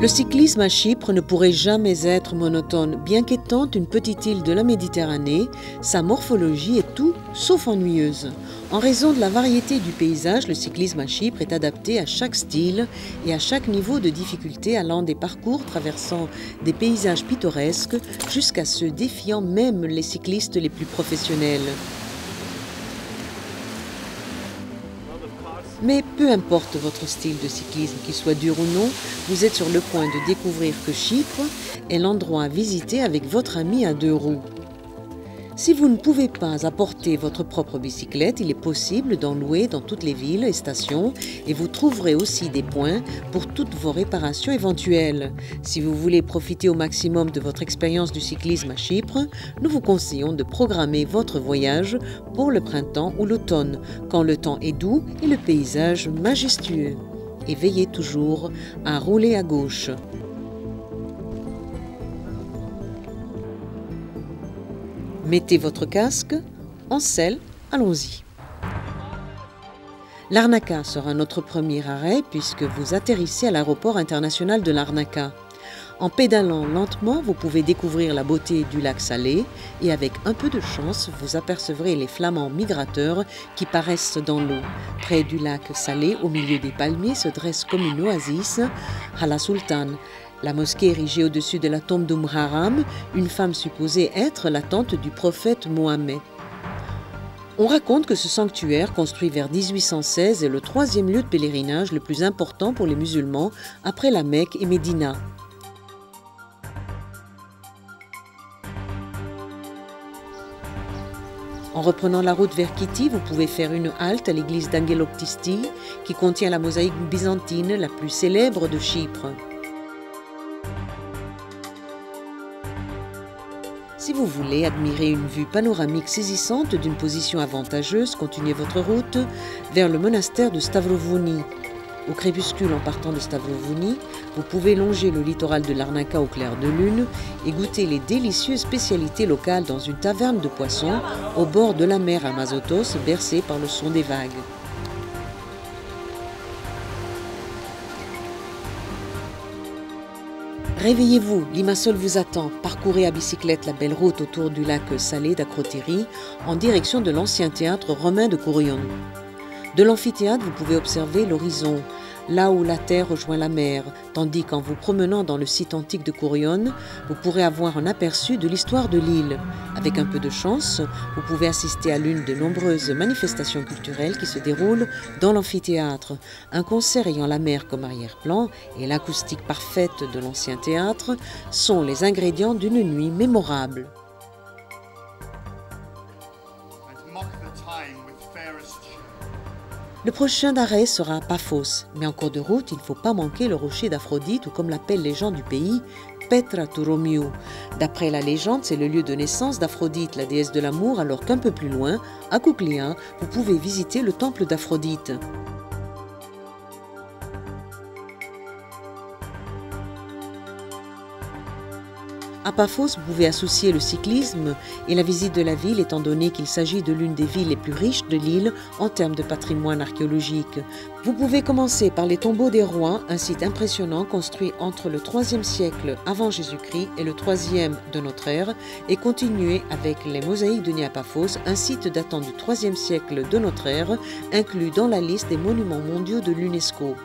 Le cyclisme à Chypre ne pourrait jamais être monotone. Bien qu'étant une petite île de la Méditerranée, sa morphologie est tout sauf ennuyeuse. En raison de la variété du paysage, le cyclisme à Chypre est adapté à chaque style et à chaque niveau de difficulté, allant des parcours traversant des paysages pittoresques jusqu'à ceux défiant même les cyclistes les plus professionnels. Mais peu importe votre style de cyclisme, qu'il soit dur ou non, vous êtes sur le point de découvrir que Chypre est l'endroit à visiter avec votre ami à 2 roues. Si vous ne pouvez pas apporter votre propre bicyclette, il est possible d'en louer dans toutes les villes et stations et vous trouverez aussi des points pour toutes vos réparations éventuelles. Si vous voulez profiter au maximum de votre expérience du cyclisme à Chypre, nous vous conseillons de programmer votre voyage pour le printemps ou l'automne, quand le temps est doux et le paysage majestueux. Et veillez toujours à rouler à gauche. Mettez votre casque, en selle, allons-y. Larnaca sera notre premier arrêt puisque vous atterrissez à l'aéroport international de Larnaca. En pédalant lentement, vous pouvez découvrir la beauté du lac Salé et avec un peu de chance, vous apercevrez les flamants migrateurs qui paraissent dans l'eau. Près du lac Salé, au milieu des palmiers, se dresse comme une oasis Hala Sultan. La mosquée érigée au-dessus de la tombe d'Haram, une femme supposée être la tante du prophète Mohammed. On raconte que ce sanctuaire, construit vers 1816, est le 3e lieu de pèlerinage le plus important pour les musulmans après la Mecque et Médina. En reprenant la route vers Kiti, vous pouvez faire une halte à l'église d'Angeloptisti, qui contient la mosaïque byzantine la plus célèbre de Chypre. Si vous voulez admirer une vue panoramique saisissante d'une position avantageuse, continuez votre route vers le monastère de Stavrovouni. Au crépuscule, en partant de Stavrovouni, vous pouvez longer le littoral de Larnaca au clair de lune et goûter les délicieuses spécialités locales dans une taverne de poissons au bord de la mer à Mazotos, bercée par le son des vagues. Réveillez-vous, Limassol vous attend. Parcourez à bicyclette la belle route autour du lac Salé d'Akrotiri en direction de l'ancien théâtre romain de Kourion. De l'amphithéâtre, vous pouvez observer l'horizon, là où la terre rejoint la mer, tandis qu'en vous promenant dans le site antique de Kourion, vous pourrez avoir un aperçu de l'histoire de l'île. Avec un peu de chance, vous pouvez assister à l'une de nombreuses manifestations culturelles qui se déroulent dans l'amphithéâtre. Un concert ayant la mer comme arrière-plan et l'acoustique parfaite de l'ancien théâtre sont les ingrédients d'une nuit mémorable. Le prochain arrêt sera à Paphos, mais en cours de route, il ne faut pas manquer le rocher d'Aphrodite ou comme l'appellent les gens du pays, Petra Touromiou. D'après la légende, c'est le lieu de naissance d'Aphrodite, la déesse de l'amour, alors qu'un peu plus loin, à Koukléa, vous pouvez visiter le temple d'Aphrodite. À Paphos, vous pouvez associer le cyclisme et la visite de la ville, étant donné qu'il s'agit de l'une des villes les plus riches de l'île en termes de patrimoine archéologique. Vous pouvez commencer par les tombeaux des rois, un site impressionnant construit entre le 3e siècle avant Jésus-Christ et le 3e de notre ère, et continuer avec les mosaïques de Niapaphos, un site datant du 3e siècle de notre ère, inclus dans la liste des monuments mondiaux de l'UNESCO.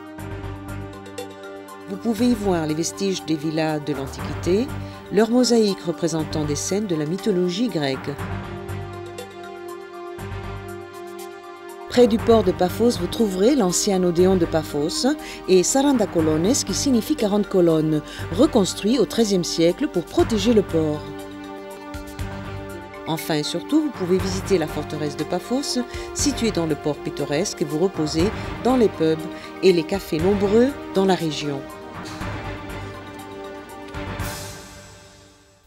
Vous pouvez y voir les vestiges des villas de l'Antiquité, leurs mosaïques représentant des scènes de la mythologie grecque. Près du port de Paphos, vous trouverez l'ancien Odéon de Paphos et Saranda Colones, qui signifie 40 colonnes, reconstruit au XIIIe siècle pour protéger le port. Enfin et surtout, vous pouvez visiter la forteresse de Paphos, située dans le port pittoresque, et vous reposer dans les pubs et les cafés nombreux dans la région.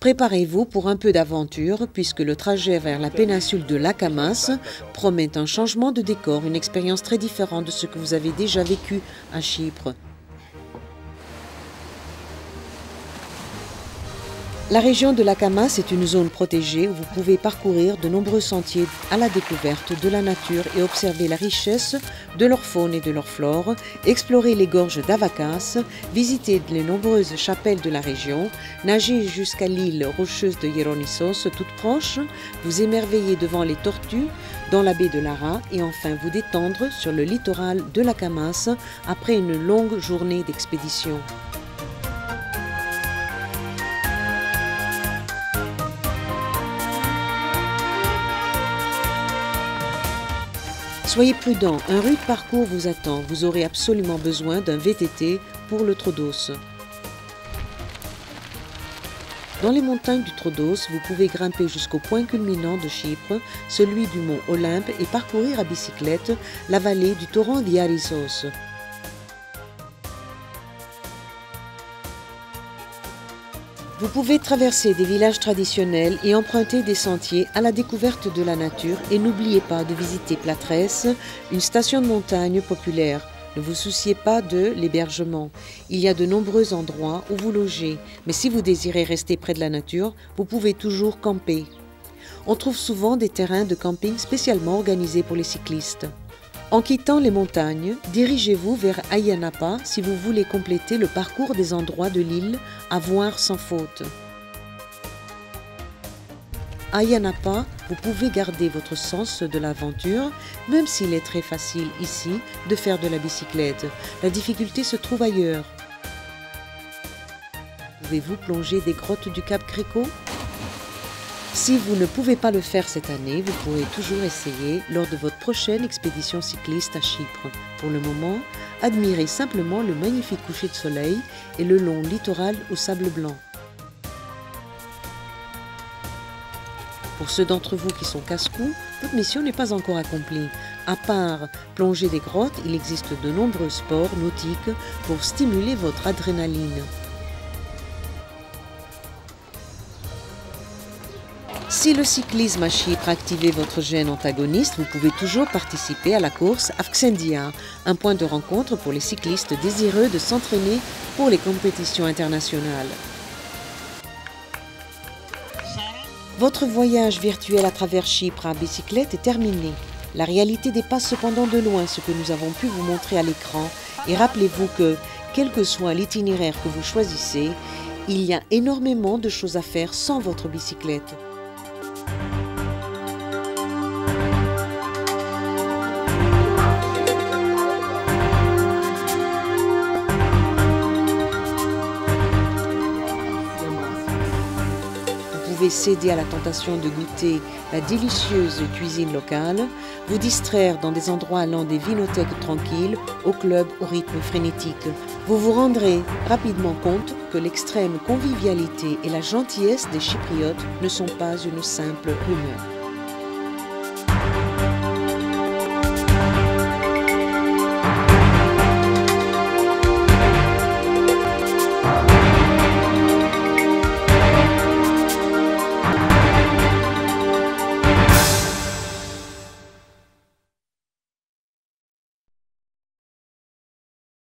Préparez-vous pour un peu d'aventure puisque le trajet vers la péninsule de Lakamas promet un changement de décor, une expérience très différente de ce que vous avez déjà vécu à Chypre. La région de l'Akamas est une zone protégée où vous pouvez parcourir de nombreux sentiers à la découverte de la nature et observer la richesse de leur faune et de leur flore, explorer les gorges d'Avacas, visiter les nombreuses chapelles de la région, nager jusqu'à l'île rocheuse de Hieronissos toute proche, vous émerveiller devant les tortues dans la baie de Lara et enfin vous détendre sur le littoral de l'Akamas après une longue journée d'expédition. Soyez prudent, un rude parcours vous attend. Vous aurez absolument besoin d'un VTT pour le Troodos. Dans les montagnes du Troodos, vous pouvez grimper jusqu'au point culminant de Chypre, celui du mont Olympe, et parcourir à bicyclette la vallée du torrent Diarissos. Vous pouvez traverser des villages traditionnels et emprunter des sentiers à la découverte de la nature et n'oubliez pas de visiter Platrès, une station de montagne populaire. Ne vous souciez pas de l'hébergement. Il y a de nombreux endroits où vous loger, mais si vous désirez rester près de la nature, vous pouvez toujours camper. On trouve souvent des terrains de camping spécialement organisés pour les cyclistes. En quittant les montagnes, dirigez-vous vers Ayia Napa si vous voulez compléter le parcours des endroits de l'île à voir sans faute. À Ayia Napa, vous pouvez garder votre sens de l'aventure, même s'il est très facile ici de faire de la bicyclette. La difficulté se trouve ailleurs. Pouvez-vous plonger des grottes du Cap Greco ? Si vous ne pouvez pas le faire cette année, vous pourrez toujours essayer lors de votre prochaine expédition cycliste à Chypre. Pour le moment, admirez simplement le magnifique coucher de soleil et le long littoral au sable blanc. Pour ceux d'entre vous qui sont casse-cou, votre mission n'est pas encore accomplie. À part plonger des grottes, il existe de nombreux sports nautiques pour stimuler votre adrénaline. Si le cyclisme à Chypre a activé votre gène antagoniste, vous pouvez toujours participer à la course Avxendia, un point de rencontre pour les cyclistes désireux de s'entraîner pour les compétitions internationales. Votre voyage virtuel à travers Chypre à bicyclette est terminé. La réalité dépasse cependant de loin ce que nous avons pu vous montrer à l'écran et rappelez-vous que, quel que soit l'itinéraire que vous choisissez, il y a énormément de choses à faire sans votre bicyclette. Vous pouvez céder à la tentation de goûter la délicieuse cuisine locale, vous distraire dans des endroits allant des vinothèques tranquilles au club au rythme frénétique. Vous vous rendrez rapidement compte que l'extrême convivialité et la gentillesse des Chypriotes ne sont pas une simple rumeur.